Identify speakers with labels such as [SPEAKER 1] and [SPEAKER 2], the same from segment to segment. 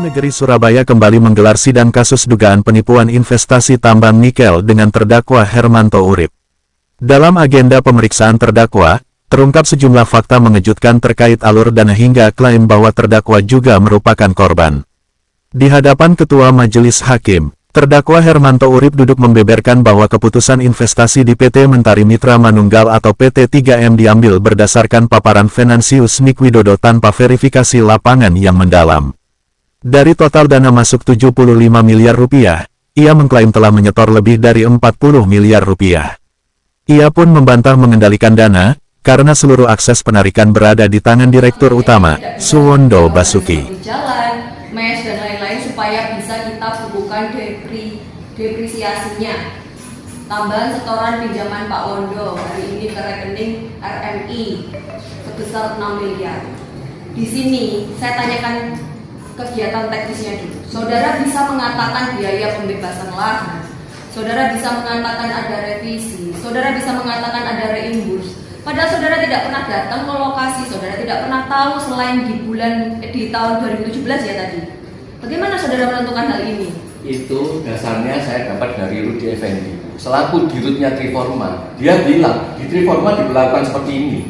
[SPEAKER 1] Negeri Surabaya kembali menggelar sidang kasus dugaan penipuan investasi tambang nikel dengan terdakwa Hermanto Urip. Dalam agenda pemeriksaan terdakwa, terungkap sejumlah fakta mengejutkan terkait alur dana hingga klaim bahwa terdakwa juga merupakan korban. Di hadapan Ketua Majelis Hakim, terdakwa Hermanto Urip duduk membeberkan bahwa keputusan investasi di PT Mentari Mitra Manunggal atau PT 3M diambil berdasarkan paparan Venansius Nikwidodo tanpa verifikasi lapangan yang mendalam. Dari total dana masuk 75 miliar rupiah, ia mengklaim telah menyetor lebih dari 40 miliar rupiah. Ia pun membantah mengendalikan dana, karena seluruh akses penarikan berada di tangan Direktur Utama, Suwondo Basuki.
[SPEAKER 2] Jalan, mes dan lain-lain supaya bisa kita bukukan depresiasinya. Tambahan setoran pinjaman Pak Wondo hari ini ke rekening RMI sebesar 6 miliar. Di sini saya tanyakan kegiatan teknisnya dulu. Saudara bisa mengatakan biaya pembebasan lahan, saudara bisa mengatakan ada revisi, saudara bisa mengatakan ada reimbus. Padahal saudara tidak pernah datang ke lokasi, saudara tidak pernah tahu selain di tahun 2017 ya tadi. Bagaimana saudara menentukan hal ini?
[SPEAKER 3] Itu dasarnya saya dapat dari Rudi Effendi, selaku dirutnya Triforma. Dia bilang di Triforma diberlakukan seperti ini.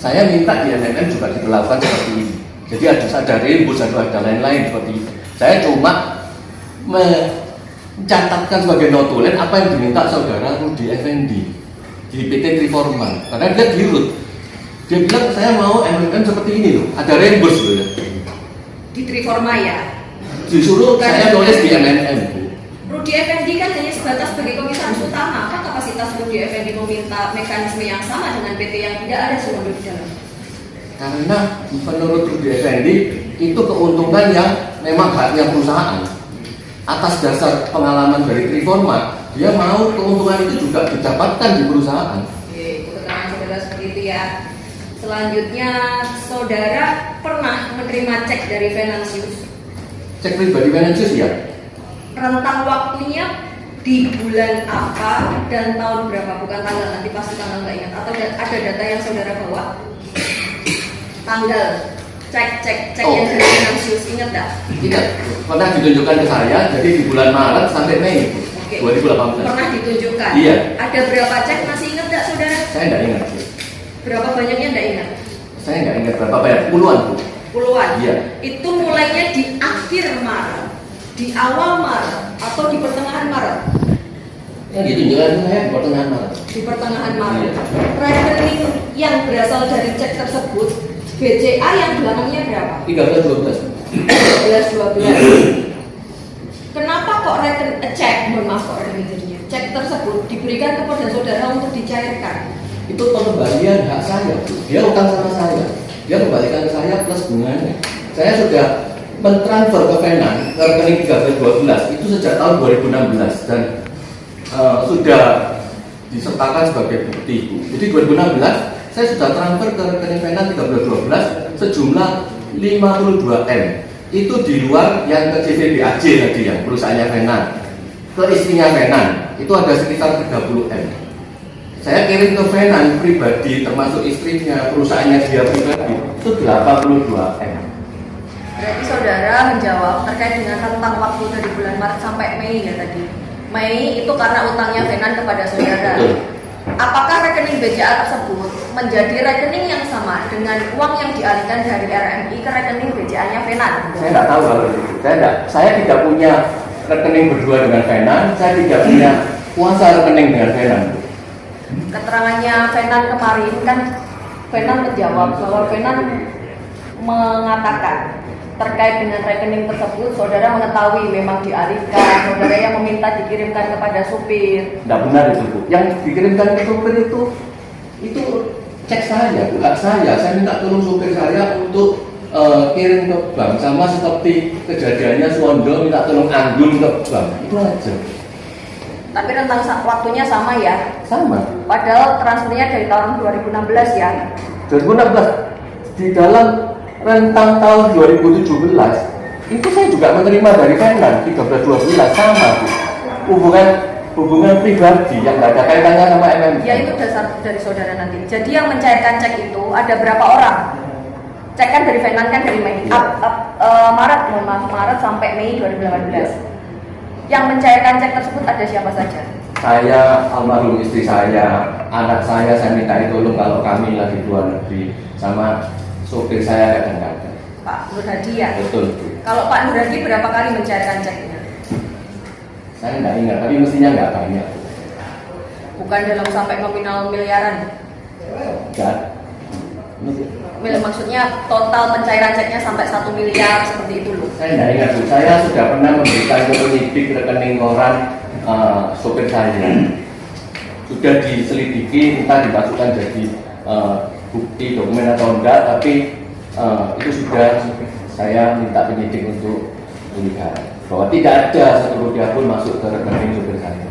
[SPEAKER 3] Saya minta di MNM juga diberlakukan seperti ini. Jadi ada rembus, ada lain-lain seperti itu. Saya cuma mencatatkan sebagai notulen apa yang diminta saudara Rudi Effendi di PT Triforma. Karena dia dirut. Dia bilang saya mau MNM seperti ini loh, ada rembus loh ya.
[SPEAKER 2] Di Triforma ya?
[SPEAKER 3] Disuruh saya nulis di MNM.
[SPEAKER 2] Rudi Effendi kan hanya sebatas sebagai komisaris utama. Apa kapasitas Rudi Effendi meminta mekanisme yang sama dengan PT yang tidak ada Suwondo di dalam?
[SPEAKER 3] Karena menurut Rudi Effendi itu keuntungan yang memang haknya perusahaan. Atas dasar pengalaman dari Triforma, dia mau keuntungan itu juga didapatkan di perusahaan.
[SPEAKER 2] Oke, keterangan saudara seperti itu ya. Selanjutnya, saudara pernah menerima cek dari Venansius?
[SPEAKER 3] Cek pribadi Venansius ya?
[SPEAKER 2] Rentang waktunya di bulan apa dan tahun berapa? Bukan tanggal, nanti pasti tanggal nggak ingat. Atau ada data yang saudara bawa? Tanggal, cek yang dari Venansius, ingat nggak?
[SPEAKER 3] Ingat, pernah ditunjukkan ke saya, jadi di bulan Maret sampai Mei 2018.
[SPEAKER 2] Pernah ditunjukkan?
[SPEAKER 3] Iya.
[SPEAKER 2] Ada berapa cek, masih ingat nggak saudara?
[SPEAKER 3] Saya nggak ingat.
[SPEAKER 2] Berapa banyaknya nggak ingat?
[SPEAKER 3] Saya nggak ingat berapa banyak, puluhan Bu.
[SPEAKER 2] Puluhan?
[SPEAKER 3] Iya.
[SPEAKER 2] Itu mulainya di akhir Maret, di awal Maret, atau di pertengahan Maret?
[SPEAKER 3] Yang ditunjukkan saya di pertengahan Maret.
[SPEAKER 2] Di pertengahan Maret.
[SPEAKER 3] Iya.
[SPEAKER 2] Rekening yang berasal dari cek tersebut, BCA yang belakangnya berapa?
[SPEAKER 3] 13-12.
[SPEAKER 2] 12. Kenapa kok cek tersebut diberikan kepada saudara untuk dicairkan?
[SPEAKER 3] Itu pengembalian hak saya, dia utang sama saya, dia kembalikan ke saya plus bunganya. Saya sudah mentransfer ke Venan ke rekening 1312 itu sejak tahun 2016 dan sudah disertakan sebagai bukti. Jadi 2016 saya sudah transfer ke rekening Venan 1312 sejumlah 52M. Itu di luar yang ke CVBAJ tadi yang perusahaannya Venan. Ke istrinya Venan itu ada sekitar 30M. Saya kirim ke Venan pribadi termasuk istrinya, perusahaannya dia pribadi itu 82M.
[SPEAKER 2] Berarti saudara menjawab terkait dengan rentang waktu dari bulan Maret sampai Mei ya tadi. Mei itu karena utangnya Venan kepada saudara.
[SPEAKER 3] Betul.
[SPEAKER 2] Apakah rekening BCA tersebut menjadi rekening yang sama dengan uang yang dialihkan dari RMI ke rekening BCA-nya Venan?
[SPEAKER 3] Saya tidak tahu kalau itu. Saya tidak punya rekening berdua dengan Venan. Saya tidak punya kuasa rekening dengan Venan.
[SPEAKER 2] Keterangannya Venan kemarin kan Venan menjawab bahwa Venan mengatakan terkait dengan rekening tersebut saudara mengetahui memang dialihkan, saudara yang meminta dikirimkan kepada supir.
[SPEAKER 3] Tidak benar itu Bu. Yang dikirimkan ke supir itu cek saya, hak saya. Saya minta tolong supir saya untuk kirim ke bank, sama seperti kejadiannya Suwondo minta tolong anggun ke bank. Itu aja.
[SPEAKER 2] Tapi rentang waktunya sama ya?
[SPEAKER 3] Sama.
[SPEAKER 2] Padahal transfernya dari tahun 2016 ya?
[SPEAKER 3] 2016 di dalam rentang tahun 2017 itu saya juga menerima dari Venan 13-12 sama Bu. Hubungan pribadi yang nggak ada kaitannya sama MMM.
[SPEAKER 2] Ya itu dasar dari saudara nanti. Jadi yang mencairkan cek itu ada berapa orang? cek kan dari Venan kan dari Mei,
[SPEAKER 3] Iya.
[SPEAKER 2] Maret sampai Mei 2018. Yang mencairkan cek tersebut ada siapa saja?
[SPEAKER 3] Saya, almarhum istri saya, anak saya minta tolong kalau kami lagi luar negeri, sama sopir saya kadang-kadang.
[SPEAKER 2] Pak Nur Hadi ya?
[SPEAKER 3] Betul, Bu.
[SPEAKER 2] Kalau Pak Nur Hadi berapa kali mencairkan ceknya?
[SPEAKER 3] Saya nggak ingat, tapi mestinya nggak banyak.
[SPEAKER 2] Bukan dalam sampai nominal miliaran.
[SPEAKER 3] Nggak.
[SPEAKER 2] Maksudnya total pencairan ceknya sampai 1 miliar seperti itu loh.
[SPEAKER 3] Saya nggak ingat, Bu. Saya sudah pernah memberikan ke penyidik rekening koran sopir saya. Sudah diselidiki, entah dimasukkan jadi bukti dokumen atau enggak, tapi itu sudah saya minta penyidik untuk melihat bahwa tidak ada satu rupiah pun masuk ke rekening sopir saya.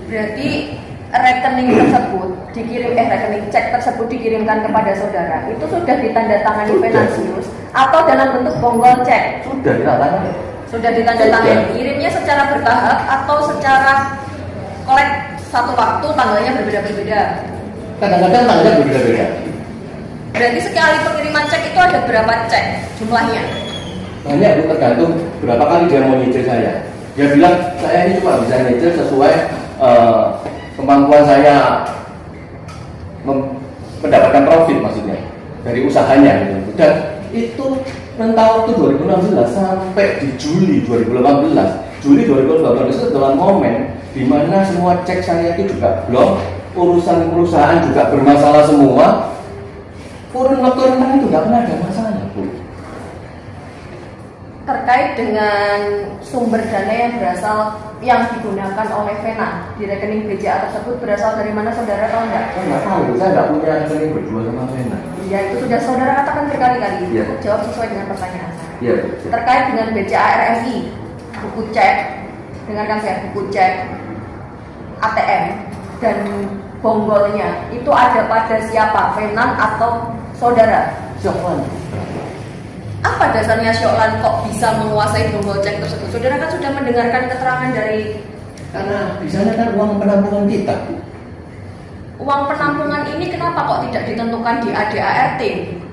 [SPEAKER 2] Berarti rekening tersebut rekening cek tersebut dikirimkan kepada saudara itu sudah ditandatangani
[SPEAKER 3] Sudah.
[SPEAKER 2] Venansius atau dalam bentuk bonggol cek?
[SPEAKER 3] Sudah ditandatangani.
[SPEAKER 2] Sudah ditandatangani.
[SPEAKER 3] Sudah.
[SPEAKER 2] Kirimnya secara bertahap atau secara kolek satu waktu tanggalnya berbeda-berbeda?
[SPEAKER 3] Kadang-kadang tanggalnya berbeda-beda.
[SPEAKER 2] Berarti sekali pengiriman cek itu ada berapa cek jumlahnya?
[SPEAKER 3] Banyak, Bu, tergantung berapa kali dia mau nyicil saya. Dia bilang saya ini cuma bisa nyicil sesuai kemampuan saya mendapatkan profit, maksudnya dari usahanya gitu. Dan itu rentang waktu 2016 sampai di Juli 2018. Juli 2018 itu dalam momen di mana semua cek saya itu juga blok, urusan perusahaan juga bermasalah semua. Kurun waktu rentang itu nggak pernah ada masalah, Bu.
[SPEAKER 2] Terkait dengan sumber dana yang digunakan oleh Vena di rekening BCA tersebut berasal dari mana, saudara tahu nggak?
[SPEAKER 3] Saya nggak tahu, saya nggak punya rekening berdua sama Vena.
[SPEAKER 2] Ya itu sudah saudara katakan berkali-kali.
[SPEAKER 3] Iya.
[SPEAKER 2] Jawab sesuai dengan pertanyaan saya.
[SPEAKER 3] Iya, Bu.
[SPEAKER 2] Terkait dengan BCA RMI, buku cek, dengarkan saya, buku cek, ATM dan bonggolnya itu ada pada siapa, Venan atau saudara?
[SPEAKER 3] Siapa?
[SPEAKER 2] Apa dasarnya Syoklan kok bisa menguasai bonggol cek tersebut? Saudara kan sudah mendengarkan keterangan dari
[SPEAKER 3] Karena di sana kan uang penampungan kita, Bu.
[SPEAKER 2] uang penampungan ini kenapa kok tidak ditentukan di ADART?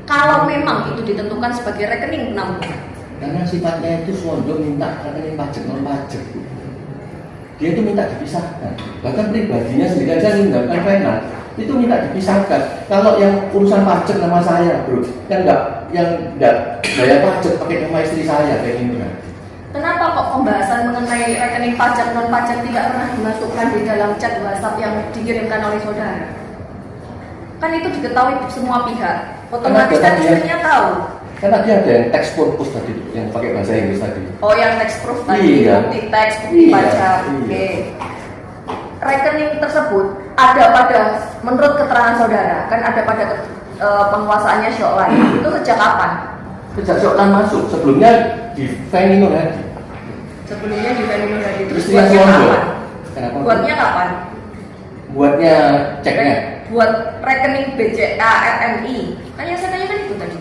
[SPEAKER 2] Kalau memang itu ditentukan sebagai rekening penampungan.
[SPEAKER 3] Karena sifatnya itu Swondo minta rekening pajak non pajak, Bu. Dia itu minta dipisahkan. Bahkan pribadinya sendiri aja meninggalkan Vena itu minta dipisahkan. Kalau yang urusan pajak nama saya, Bro, kan yang enggak bayar pajak pakai nama istri saya kayak gini kan.
[SPEAKER 2] Kenapa kok pembahasan mengenai rekening pajak non pajak tidak pernah dimasukkan di dalam chat WhatsApp yang dikirimkan oleh saudara? Kan itu diketahui semua pihak. Otomatis kan istrinya tahu.
[SPEAKER 3] Karena dia ada yang teks purpose tadi, yang pakai bahasa Inggris tadi.
[SPEAKER 2] Oh, yang teks proof tadi,
[SPEAKER 3] Iya.
[SPEAKER 2] bukti teks, bukti
[SPEAKER 3] Iya,
[SPEAKER 2] pajak.
[SPEAKER 3] iya.
[SPEAKER 2] Oke. Rekening tersebut ada pada, menurut keterangan saudara, kan ada pada penguasaannya Syoklan. Itu sejak kapan?
[SPEAKER 3] Sejak Syoklan masuk, sebelumnya di Feni Nur Hadi.
[SPEAKER 2] Sebelumnya di Venue Hadi. Terus
[SPEAKER 3] Istrinya
[SPEAKER 2] buatnya
[SPEAKER 3] Swondo.
[SPEAKER 2] kapan?
[SPEAKER 3] Kenapa?
[SPEAKER 2] Buatnya kapan?
[SPEAKER 3] Buatnya ceknya.
[SPEAKER 2] Buat rekening BCA RMI. Kan yang saya tanyakan itu tadi.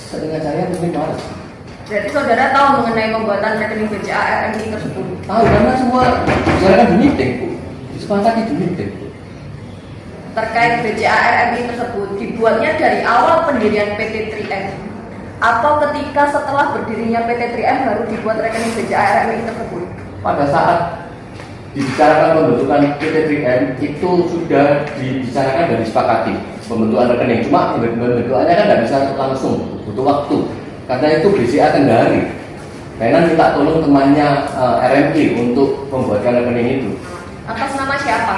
[SPEAKER 3] Sedengar saya mungkin Maret.
[SPEAKER 2] Berarti saudara tahu mengenai pembuatan rekening BCA RMI tersebut.
[SPEAKER 3] Tahu karena semua bicarakan di meeting, Bu. Disepakati di meeting.
[SPEAKER 2] Terkait BCA RMI tersebut dibuatnya dari awal pendirian PT 3M atau ketika setelah berdirinya PT 3M baru dibuat rekening BCA RMI tersebut.
[SPEAKER 3] Pada saat dibicarakan pembentukan PT 3M itu sudah dibicarakan dan disepakati pembentukan rekening. Cuma pembentukannya kan tidak bisa langsung, butuh waktu. Karena itu BCA Kendari. Karena minta tolong temannya RMI untuk membuatkan rekening itu.
[SPEAKER 2] Atas nama siapa?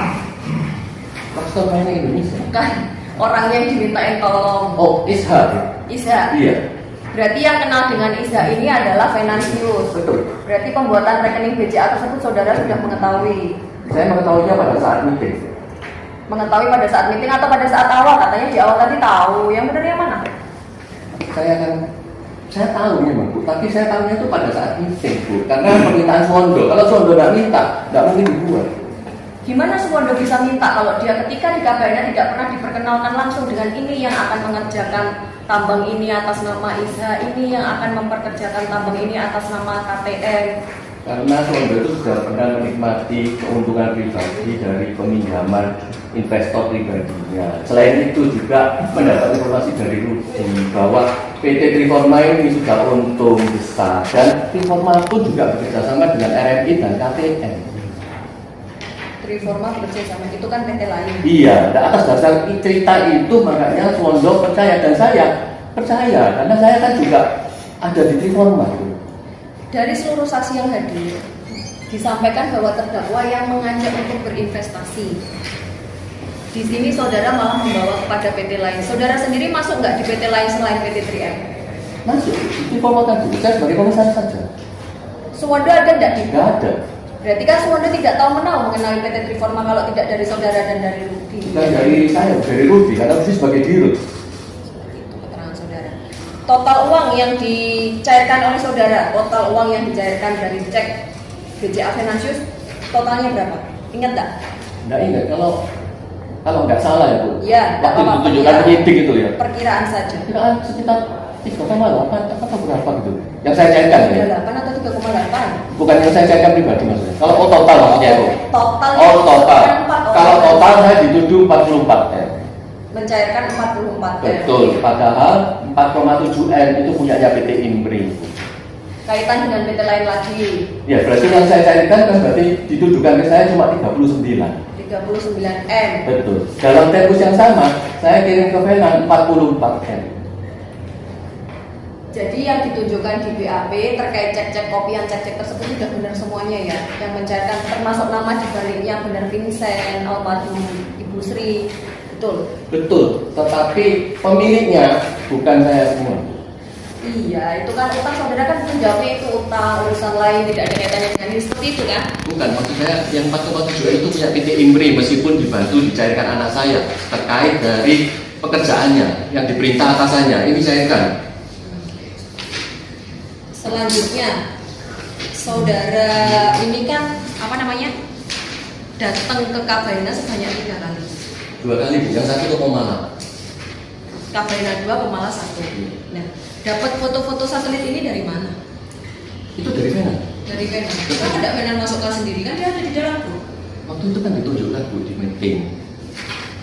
[SPEAKER 3] Customer Indonesia.
[SPEAKER 2] Bukan orang yang dimintain tolong.
[SPEAKER 3] Oh, Isha.
[SPEAKER 2] Isha.
[SPEAKER 3] Iya,
[SPEAKER 2] Berarti yang kenal dengan Isha ini adalah Venansius.
[SPEAKER 3] betul.
[SPEAKER 2] Berarti pembuatan rekening BCA tersebut saudara sudah mengetahui.
[SPEAKER 3] Saya mengetahuinya pada saat meeting.
[SPEAKER 2] Mengetahui pada saat meeting atau pada saat awal? Katanya di awal tadi tahu. Yang benar yang mana?
[SPEAKER 3] Saya tahu memang, Bu, tapi saya tahunya itu pada saat meeting, Bu. Karena permintaan Swondo. Kalau Swondo nggak minta, nggak mungkin dibuat.
[SPEAKER 2] Gimana Swondo bisa minta kalau dia ketika di kabarnya tidak pernah diperkenalkan langsung dengan ini yang akan mengerjakan tambang ini atas nama Isha, ini yang akan memperkerjakan tambang ini atas nama KTM.
[SPEAKER 3] Karena Suwondo itu sudah pernah menikmati keuntungan pribadi dari peminjaman investor pribadinya. Selain itu juga mendapat informasi dari Rudi bahwa PT Triforma ini sudah untung besar dan Triforma pun juga bekerjasama dengan RMI dan KTM.
[SPEAKER 2] Triforma bekerjasama itu kan PT lain.
[SPEAKER 3] Iya, dan atas dasar cerita itu makanya Suwondo percaya dan saya percaya karena saya kan juga ada di Triforma.
[SPEAKER 2] Dari seluruh saksi yang hadir, disampaikan bahwa terdakwa yang mengajak untuk berinvestasi. Di sini saudara malah membawa kepada PT lain. Saudara sendiri masuk nggak di PT lain selain PT 3M?
[SPEAKER 3] Masuk, itu Triforma tadi, saya sebagai komisaris saja.
[SPEAKER 2] Suwondo ada nggak di?
[SPEAKER 3] Tidak ada.
[SPEAKER 2] Berarti kan Suwondo tidak tahu mengenal mengenai PT Triforma kalau tidak dari saudara dan dari Rudi.
[SPEAKER 3] Bukan dari saya, dari Rudi, karena Rudi sebagai dirut.
[SPEAKER 2] Itu keterangan saudara. Total uang yang dicairkan oleh saudara, total uang yang dicairkan dari cek BCA Venantius, totalnya berapa? Ingat tak?
[SPEAKER 3] Nggak ingat, kalau nggak salah ya Bu.
[SPEAKER 2] Iya, nggak
[SPEAKER 3] waktu
[SPEAKER 2] apa-apa.
[SPEAKER 3] ditunjukkan penyidik itu ya.
[SPEAKER 2] Perkiraan saja.
[SPEAKER 3] Perkiraan sekitar 3,8 atau berapa gitu. Yang saya cairkan ya.
[SPEAKER 2] 3,8 atau 3,8?
[SPEAKER 3] Bukan yang saya cairkan pribadi maksudnya. Kalau total maksudnya Bu.
[SPEAKER 2] Total.
[SPEAKER 3] Oh total.
[SPEAKER 2] Empat orang.
[SPEAKER 3] Kalau total saya dituduh 44 M.
[SPEAKER 2] Mencairkan 44 M.
[SPEAKER 3] Betul. Padahal 4,7 M itu punyanya PT Impri.
[SPEAKER 2] Kaitan dengan PT lain lagi.
[SPEAKER 3] Ya berarti yang saya cairkan kan berarti dituduhkan ke saya cuma 39.
[SPEAKER 2] 39 M.
[SPEAKER 3] Betul. Dalam tempus yang sama, saya kirim ke Venan 44 M.
[SPEAKER 2] Jadi yang ditunjukkan di BAP terkait cek-cek kopian cek-cek tersebut sudah benar semuanya ya. Yang mencairkan termasuk nama di baliknya benar Vincent, almarhum Ibu Sri. Betul.
[SPEAKER 3] Betul. Tetapi pemiliknya bukan saya semua.
[SPEAKER 2] Iya, itu kan utang saudara kan menjawabnya itu utang urusan lain tidak ada kaitannya dengan ini seperti itu kan?
[SPEAKER 3] Bukan, maksud saya yang 4,7 itu punya PT Impri meskipun dibantu dicairkan anak saya terkait dari pekerjaannya yang diperintah atasannya ini cairkan.
[SPEAKER 2] Selanjutnya, saudara ini kan apa namanya datang ke Kabaina sebanyak 3 kali.
[SPEAKER 3] 2 kali, yang satu ke Pemalang.
[SPEAKER 2] Kabaina 2, Pemala 1. Nah, dapat foto-foto satelit ini dari mana?
[SPEAKER 3] Itu dari Venan.
[SPEAKER 2] Dari Venan. Kenapa tidak Venan masukkan sendiri kan dia ada di dalam grup?
[SPEAKER 3] Waktu itu kan ditunjukkan Bu di meeting.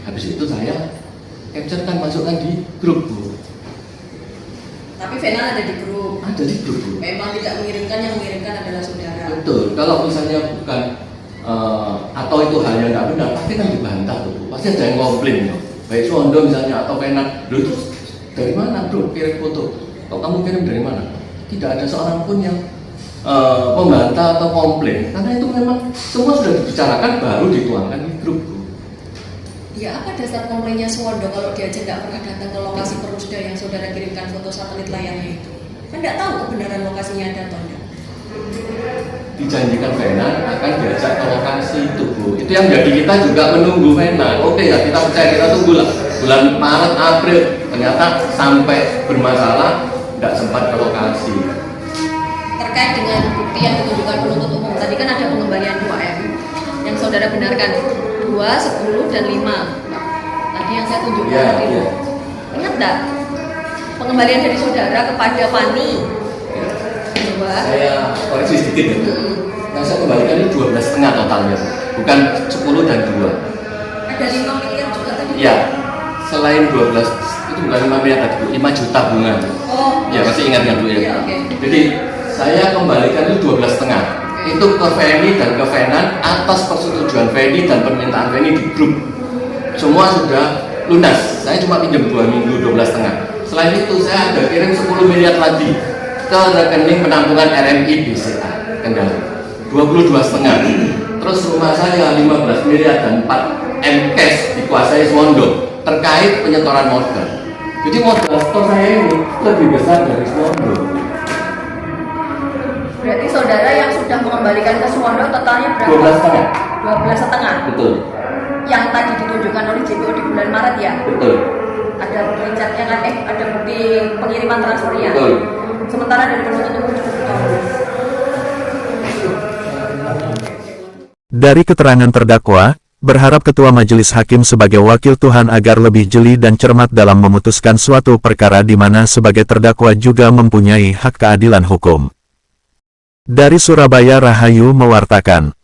[SPEAKER 3] Habis itu saya capture kan masukkan di grup Bu.
[SPEAKER 2] Tapi Venan ada di grup.
[SPEAKER 3] Ada di grup Bu.
[SPEAKER 2] Memang tidak mengirimkan, yang mengirimkan adalah saudara.
[SPEAKER 3] Betul. Kalau misalnya bukan atau itu hal yang tidak benar, pasti kan dibantah tuh Bu. Pasti ada yang komplain ya. Baik Suwondo misalnya atau Venan. Loh itu dari mana Bro kirim foto? Kok kamu kirim dari mana? Tidak ada seorang pun yang membantah atau komplain. Karena itu memang semua sudah dibicarakan baru dituangkan di grup.
[SPEAKER 2] Ya apa dasar komplainnya Suwondo kalau dia aja nggak pernah datang ke lokasi Perusda yang saudara kirimkan foto satelit layarnya itu? Kan nggak tahu kebenaran lokasinya ada atau enggak.
[SPEAKER 3] Dijanjikan Venan akan diajak ke lokasi itu Bu. Itu yang jadi kita juga menunggu Venan. Oke ya kita percaya, kita tunggulah bulan Maret April ternyata sampai bermasalah nggak sempat ke lokasi.
[SPEAKER 2] Terkait dengan bukti yang ditunjukkan penuntut umum tadi kan ada pengembalian 2M yang saudara benarkan 2, 10, dan 5. Tadi yang saya tunjukkan
[SPEAKER 3] Ya,
[SPEAKER 2] tadi.
[SPEAKER 3] ya.
[SPEAKER 2] Ingat nggak pengembalian dari saudara kepada Fani? 2.
[SPEAKER 3] Saya koreksi sedikit ya Bu. Yang saya kembalikan ini 12,5 totalnya, bukan 10 dan 2.
[SPEAKER 2] Ada 5 miliar juga tadi.
[SPEAKER 3] Ya, selain 12 itu bukan 5 miliar tadi Bu, 5 juta bunga.
[SPEAKER 2] Oh.
[SPEAKER 3] Ya masih ingat kan Bu ya?
[SPEAKER 2] Iya, oke.
[SPEAKER 3] Jadi saya kembalikan itu 12,5. Itu ke Feni dan ke Venan atas persetujuan Feni dan permintaan Feni di grup. Semua sudah lunas. Saya cuma pinjam 2 minggu 12,5. Selain itu saya ada kirim 10 miliar lagi ke rekening penampungan RMI BCA Kendal 22,5. Terus rumah saya 15 miliar dan 4 M cash dikuasai Suwondo terkait penyetoran modal. Jadi modal store saya ini lebih besar dari Suwondo.
[SPEAKER 2] Berarti saudara yang sudah mengembalikan ke Suwondo totalnya berapa?
[SPEAKER 3] 12,5.
[SPEAKER 2] 12,5.
[SPEAKER 3] Betul.
[SPEAKER 2] Yang tadi ditunjukkan oleh JPO di bulan Maret ya?
[SPEAKER 3] Betul.
[SPEAKER 2] Ada bukti catnya kan? Ada bukti pengiriman transfernya.
[SPEAKER 3] Betul.
[SPEAKER 2] Sementara dari penuntut umum cukup tahu.
[SPEAKER 1] Dari keterangan terdakwa, berharap Ketua Majelis Hakim sebagai wakil Tuhan agar lebih jeli dan cermat dalam memutuskan suatu perkara di mana sebagai terdakwa juga mempunyai hak keadilan hukum. Dari Surabaya Rahayu mewartakan.